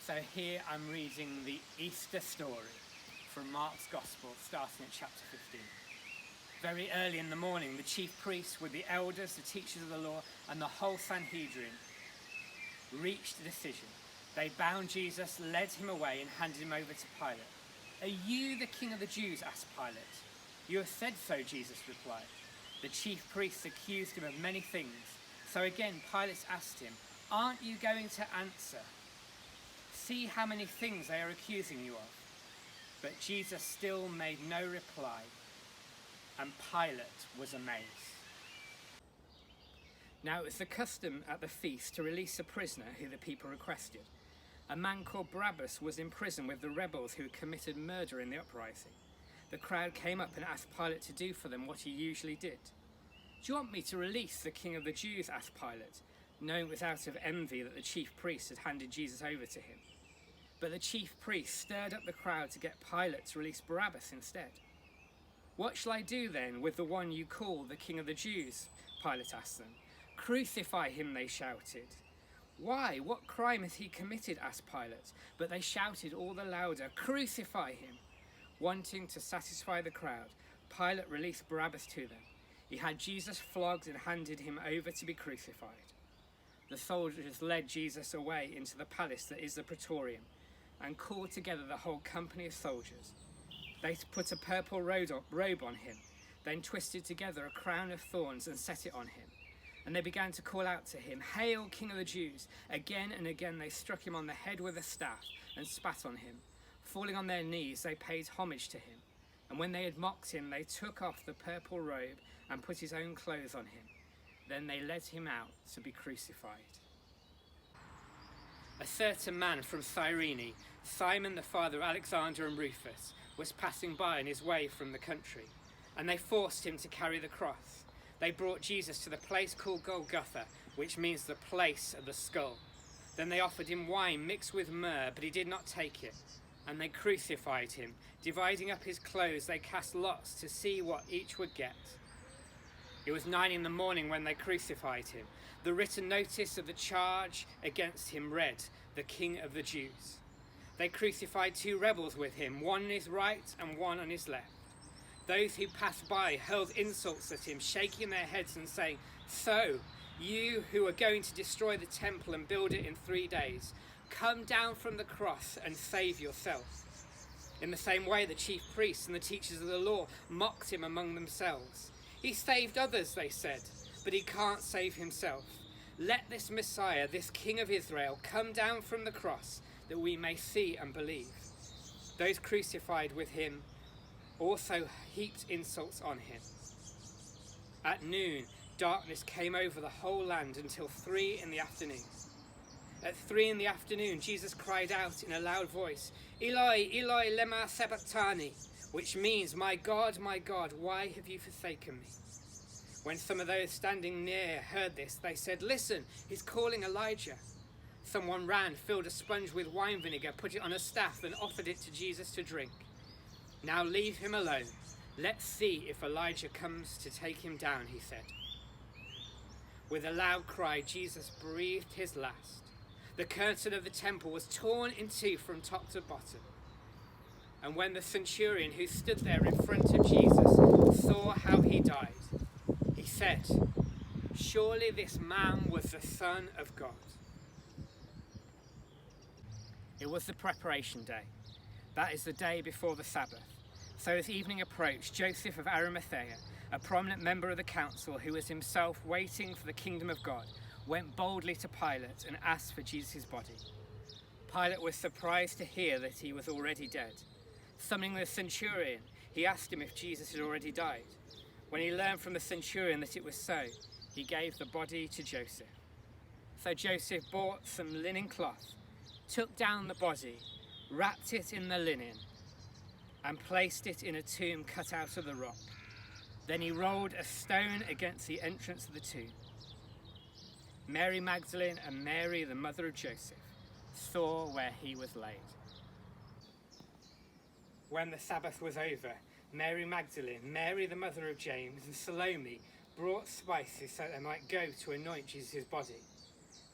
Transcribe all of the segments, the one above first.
So here I'm reading the Easter story from Mark's Gospel, starting at chapter 15. Very early in the morning, the chief priests with the elders, the teachers of the law, and the whole Sanhedrin reached a decision. They bound Jesus, led him away, and handed him over to Pilate. "Are you the king of the Jews?" asked Pilate. "You have said so," Jesus replied. The chief priests accused him of many things. So again Pilate asked him, "Aren't you going to answer? See how many things they are accusing you of." But Jesus still made no reply, and Pilate was amazed. Now it was the custom at the feast to release a prisoner who the people requested. A man called Barabbas was in prison with the rebels who had committed murder in the uprising. The crowd came up and asked Pilate to do for them what he usually did. "Do you want me to release the king of the Jews?" asked Pilate, knowing it was out of envy that the chief priests had handed Jesus over to him. But the chief priests stirred up the crowd to get Pilate to release Barabbas instead. "What shall I do then with the one you call the king of the Jews?" Pilate asked them. "Crucify him," they shouted. "Why? What crime has he committed?" asked Pilate. But they shouted all the louder, "Crucify him!" Wanting to satisfy the crowd, Pilate released Barabbas to them. He had Jesus flogged and handed him over to be crucified. The soldiers led Jesus away into the palace that is the Praetorium and called together the whole company of soldiers. They put a purple robe on him, then twisted together a crown of thorns and set it on him. And they began to call out to him, "Hail, King of the Jews!" Again and again they struck him on the head with a staff and spat on him. Falling on their knees, they paid homage to him. And when they had mocked him, they took off the purple robe and put his own clothes on him. Then they led him out to be crucified. A certain man from Cyrene, Simon the father of Alexander and Rufus, was passing by on his way from the country, and they forced him to carry the cross. They brought Jesus to the place called Golgotha, which means the place of the skull. Then they offered him wine mixed with myrrh, but he did not take it. And they crucified him. Dividing up his clothes, they cast lots to see what each would get. It was 9 a.m. when they crucified him. The written notice of the charge against him read, "The King of the Jews." They crucified 2 rebels with him, one on his right and one on his left. Those who passed by hurled insults at him, shaking their heads and saying, "So, you who are going to destroy the temple and build it in 3 days, come down from the cross and save yourself." In the same way, the chief priests and the teachers of the law mocked him among themselves. "He saved others," they said, "but he can't save himself. Let this Messiah, this King of Israel, come down from the cross that we may see and believe." Those crucified with him also heaped insults on him. At noon, darkness came over the whole land until 3 in the afternoon. At 3 in the afternoon, Jesus cried out in a loud voice, "Eloi, Eloi, lema sabachthani," which means, my God, why have you forsaken me?" When some of those standing near heard this, they said, "Listen, he's calling Elijah." Someone ran, filled a sponge with wine vinegar, put it on a staff, and offered it to Jesus to drink. "Now leave him alone. Let's see if Elijah comes to take him down," he said. With a loud cry, Jesus breathed his last. The curtain of the temple was torn in 2 from top to bottom. And when the centurion who stood there in front of Jesus saw how he died, he said, "Surely this man was the Son of God." It was the preparation day. That is the day before the Sabbath. So as evening approached, Joseph of Arimathea, a prominent member of the council who was himself waiting for the kingdom of God, went boldly to Pilate and asked for Jesus' body. Pilate was surprised to hear that he was already dead. Summoning the centurion, he asked him if Jesus had already died. When he learned from the centurion that it was so, he gave the body to Joseph. So Joseph bought some linen cloth, took down the body, wrapped it in the linen, and placed it in a tomb cut out of the rock. Then he rolled a stone against the entrance of the tomb. Mary Magdalene and Mary, the mother of Joseph, saw where he was laid. When the Sabbath was over, Mary Magdalene, Mary the mother of James, and Salome brought spices so they might go to anoint Jesus' body.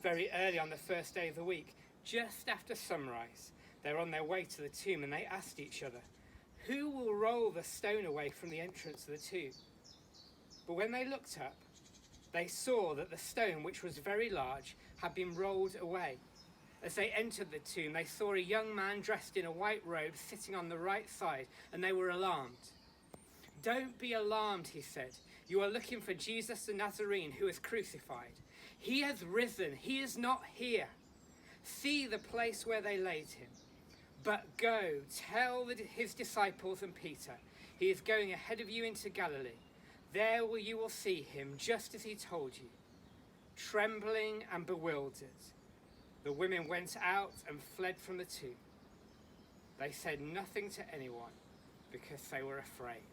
Very early on the first day of the week, Just after sunrise, they were on their way to the tomb, and they asked each other, "Who will roll the stone away from the entrance of the tomb?" But when they looked up, they saw that the stone, which was very large, had been rolled away. As they entered the tomb, they saw a young man dressed in a white robe sitting on the right side, and they were alarmed. "Don't be alarmed," he said. "You are looking for Jesus the Nazarene, who was crucified. He has risen. He is not here. See the place where they laid him. But go, tell his disciples and Peter, he is going ahead of you into Galilee. There you will see him, just as he told you." Trembling and bewildered, the women went out and fled from the tomb. They said nothing to anyone because they were afraid.